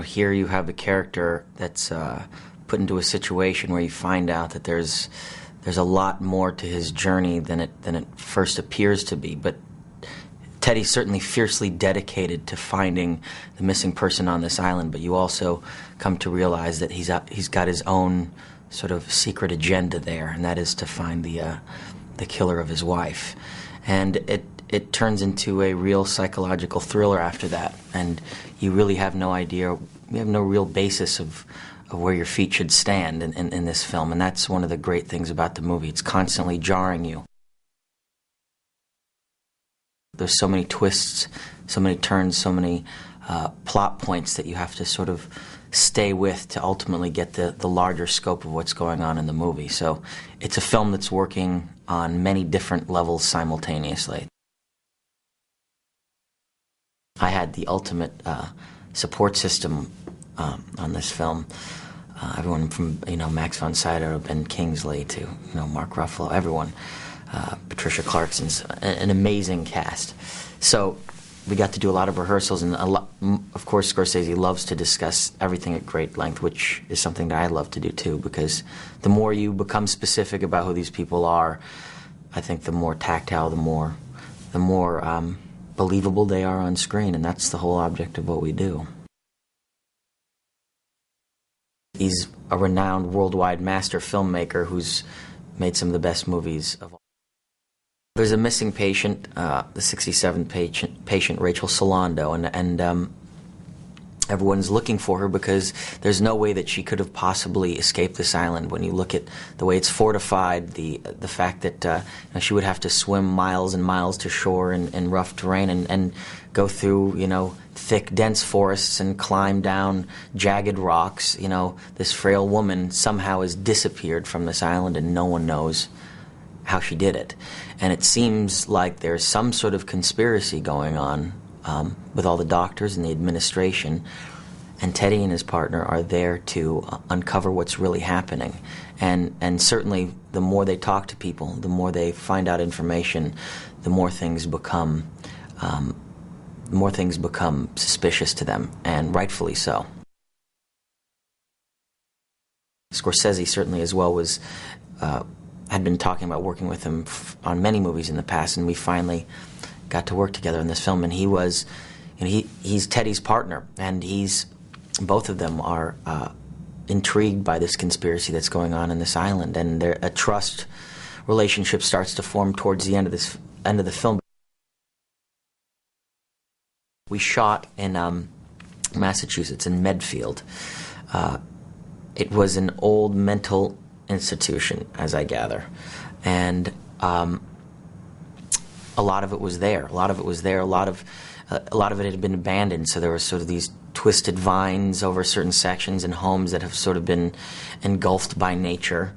here you have the character that's put into a situation where you find out that there's a lot more to his journey than it first appears to be. But Teddy's certainly fiercely dedicated to finding the missing person on this island, but you also come to realize that he's got his own sort of secret agenda there, and that is to find the killer of his wife. And it turns into a real psychological thriller after that, and you really have no idea, you have no real basis of where your feet should stand in this film, and that's one of the great things about the movie. It's constantly jarring you. There's so many twists, so many turns, so many plot points that you have to sort of stay with to ultimately get the larger scope of what's going on in the movie. So it's a film that's working on many different levels simultaneously. I had the ultimate support system on this film. Everyone from Max von Sydow, Ben Kingsley to Mark Ruffalo, everyone. Patricia Clarkson's an amazing cast. So we got to do a lot of rehearsals, and of course Scorsese loves to discuss everything at great length, which is something that I love to do too, because the more you become specific about who these people are, I think the more tactile, the more believable they are on screen, and that's the whole object of what we do. He's a renowned worldwide master filmmaker who's made some of the best movies of all. There's a missing patient, the 67 patient Rachel Solando, and everyone's looking for her because there's no way that she could have possibly escaped this island. When you look at the way it's fortified, the fact that she would have to swim miles and miles to shore in rough terrain and go through thick, dense forests and climb down jagged rocks. This frail woman somehow has disappeared from this island, and no one knows how she did it. And it seems like there's some sort of conspiracy going on with all the doctors and the administration, and Teddy and his partner are there to uncover what's really happening. And certainly the more they talk to people, the more they find out information, the more things become suspicious to them, and rightfully so. Scorsese certainly as well had been talking about working with him on many movies in the past, and we finally got to work together in this film. And he's Teddy's partner, and both of them are intrigued by this conspiracy that's going on in this island, and a trust relationship starts to form towards the end of the film. We shot in Massachusetts, in Medfield. It was an old mental institution, as I gather, and a lot of it was there. A lot of it had been abandoned. So there were sort of these twisted vines over certain sections and homes that have sort of been engulfed by nature.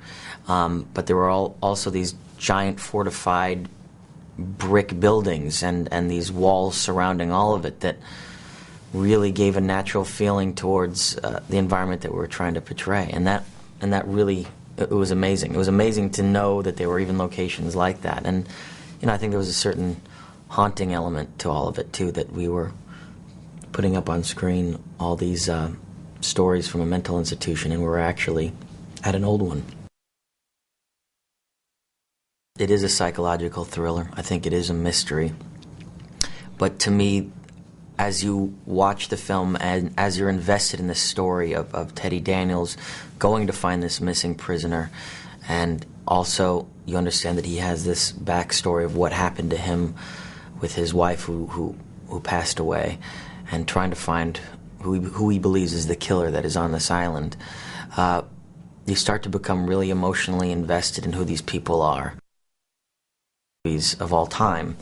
But there were also these giant fortified brick buildings and these walls surrounding all of it that really gave a natural feeling towards the environment that we were trying to portray. And that really, it was amazing. It was amazing to know that there were even locations like that. And I think there was a certain haunting element to all of it too, that we were putting up on screen all these stories from a mental institution, and we were actually at an old one. It is a psychological thriller. I think it is a mystery. But to me, as you watch the film and as you're invested in the story of Teddy Daniels going to find this missing prisoner, and also you understand that he has this backstory of what happened to him with his wife who passed away, and trying to find who he believes is the killer that is on this island, you start to become really emotionally invested in who these people are. Of all time.